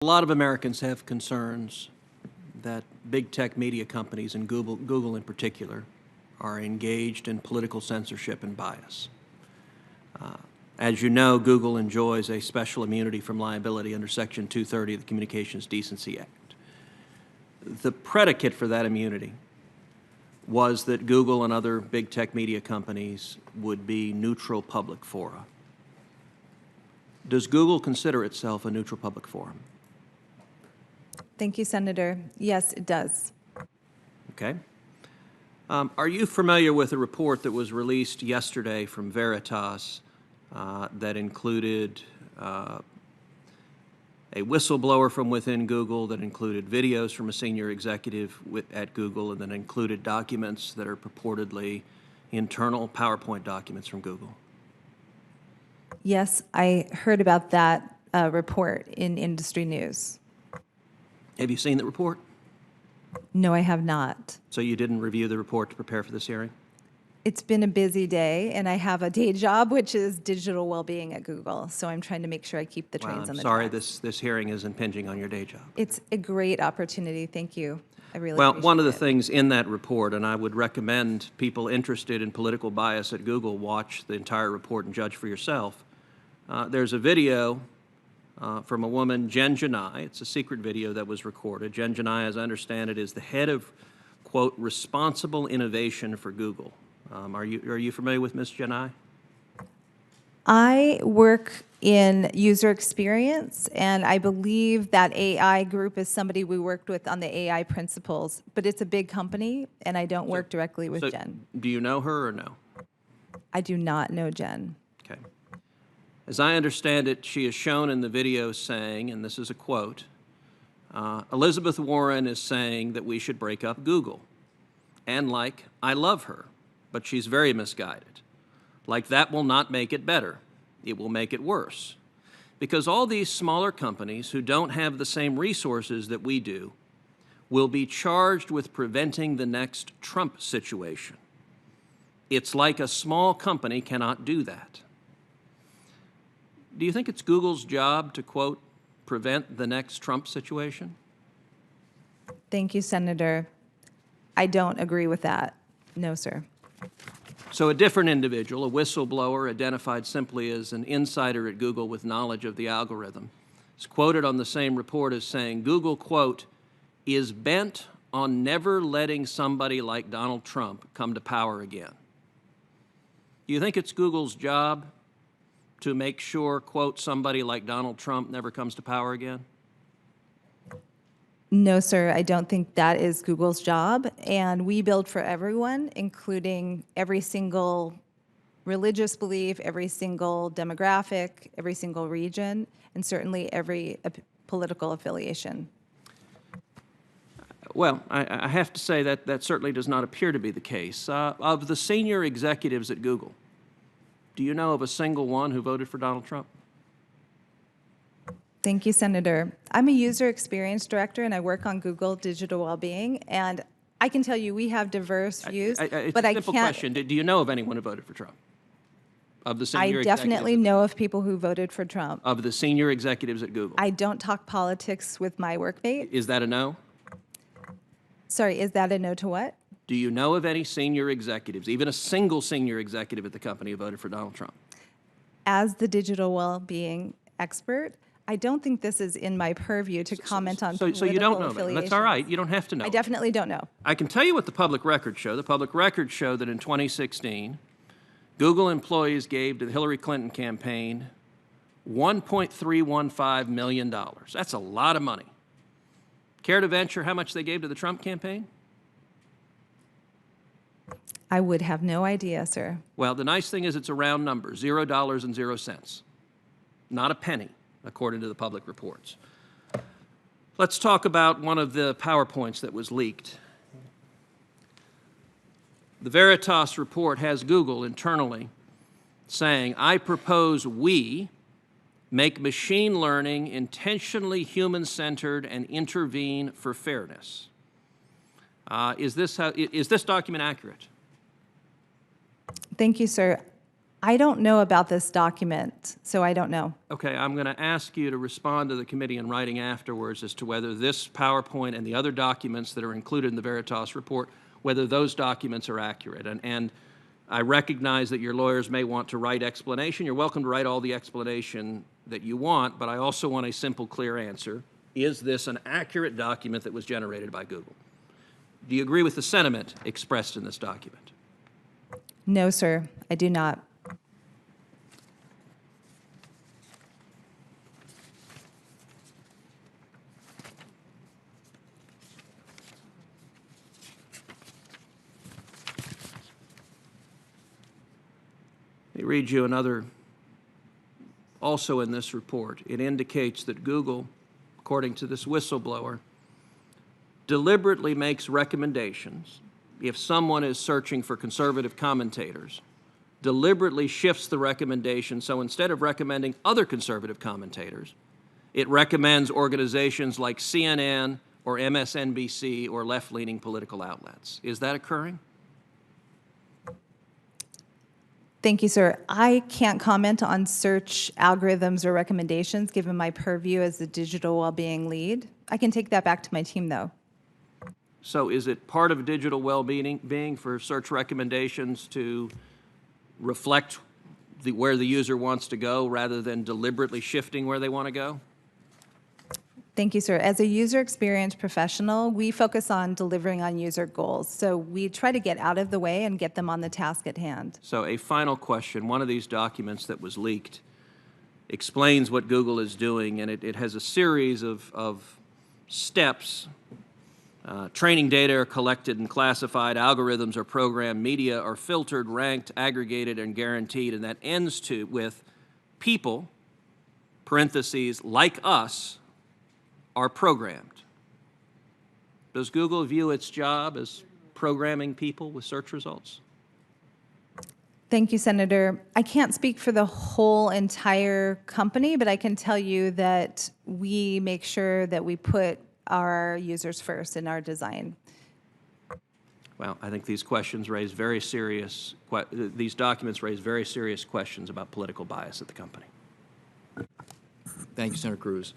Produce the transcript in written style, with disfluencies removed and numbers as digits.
A lot of Americans have concerns that big tech media companies, and Google in particular, are engaged in political censorship and bias. As you know, Google enjoys a special immunity from liability under Section 230 of the Communications Decency Act. The predicate for that immunity was that Google and other big tech media companies would be neutral public fora. Does Google consider itself a neutral public forum? Thank you, Senator. Yes, it does. Okay. Are you familiar with a report that was released yesterday from Veritas that included a whistleblower from within Google, that included videos from a senior executive at Google, and that included documents that are purportedly internal PowerPoint documents from Google? Yes, I heard about that report in industry news. Have you seen the report? No, I have not. So you didn't review the report to prepare for this hearing? It's been a busy day, and I have a day job, which is digital well-being at Google. So I'm trying to make sure I keep the trains on the sorry tracks. this hearing is impinging on your day job. It's a great opportunity. Thank you. I really Well, appreciate one of the it. things in that report, and I would recommend people interested in political bias at Google watch the entire report and judge for yourself. There's a video from a woman, Jen Janai. It's a secret video that was recorded. Jen Janai, as I understand it, is the head of, quote, responsible innovation for Google. Are you familiar with Ms. Janai? I work in user experience, and I believe that AI group is somebody we worked with on the AI principles, but it's a big company, and I don't work directly with Jen. Do you know her or no? I do not know Jen. Okay. As I understand it, she is shown in the video saying, and this is a quote, Elizabeth Warren is saying that we should break up Google. And like, I love her, but she's very misguided. Like, that will not make it better. It will make it worse. Because all these smaller companies who don't have the same resources that we do will be charged with preventing the next Trump situation. It's like a small company cannot do that. Do you think it's Google's job to, quote, prevent the next Trump situation? Thank you, Senator. I don't agree with that. No, sir. So a different individual, a whistleblower identified simply as an insider at Google with knowledge of the algorithm, is quoted on the same report as saying, Google, quote, is bent on never letting somebody like Donald Trump come to power again. Do you think it's Google's job to make sure, quote, somebody like Donald Trump never comes to power again? No, sir, I don't think that is Google's job. And we build for everyone, including every single religious belief, every single demographic, every single region, and certainly every political affiliation. Well, I have to say that that certainly does not appear to be the case. Of the senior executives at Google, do you know of a single one who voted for Donald Trump? Thank you, Senator. I'm a user experience director, and I work on Google digital well-being. And I can tell you we have diverse views, it's but a I simple can't. question. Do you know of anyone who voted for Trump? Of the senior I definitely executives know of people who voted for Trump. of the senior executives at Google? I don't talk politics with my workmate. Is that a no? Sorry, is that a no to what? Do you know of any senior executives, even a single senior executive at the company who voted for Donald Trump? As the digital well-being expert, I don't think this is in my purview to comment on political So you don't know that. affiliation. That's all right. You don't have to know. I definitely don't know. I can tell you what the public records show. The public records show that in 2016, Google employees gave to the Hillary Clinton campaign $1.315 million. That's a lot of money. Care to venture how much they gave to the Trump campaign? I would have no idea, sir. Well, the nice thing is it's a round number, $0.00. Not a penny, according to the public reports. Let's talk about one of the PowerPoints that was leaked. The Veritas report has Google internally saying, I propose we make machine learning intentionally human-centered and intervene for fairness. Is this document accurate? Thank you, sir. I don't know about this document, so I don't know. Okay, I'm going to ask you to respond to the committee in writing afterwards as to whether this PowerPoint and the other documents that are included in the Veritas report, whether those documents are accurate. And I recognize that your lawyers may want to write explanation. You're welcome to write all the explanation that you want, but I also want a simple, clear answer. Is this an accurate document that was generated by Google? Do you agree with the sentiment expressed in this document? No, sir, I do not. Let me read you another, also in this report. It indicates that Google, according to this whistleblower, deliberately makes recommendations if someone is searching for conservative commentators, deliberately shifts the recommendation, so instead of recommending other conservative commentators, it recommends organizations like CNN or MSNBC or left-leaning political outlets. Is that occurring? Thank you, sir. I can't comment on search algorithms or recommendations given my purview as the digital well-being lead. I can take that back to my team, though. So is it part of digital well-being for search recommendations to reflect where the user wants to go rather than deliberately shifting where they want to go? Thank you, sir. As a user experience professional, we focus on delivering on user goals. So we try to get out of the way and get them on the task at hand. So a final question. One of these documents that was leaked explains what Google is doing, and it has a series of steps. Training data are collected and classified, algorithms are programmed, media are filtered, ranked, aggregated, and guaranteed, and that ends with people, parentheses, like us, are programmed. Does Google view its job as programming people with search results? Thank you, Senator. I can't speak for the whole entire company, but I can tell you that we make sure that we put our users first in our design. Well, I think these questions raise very serious, these documents raise very serious questions about political bias at the company. Thank you, Senator Cruz.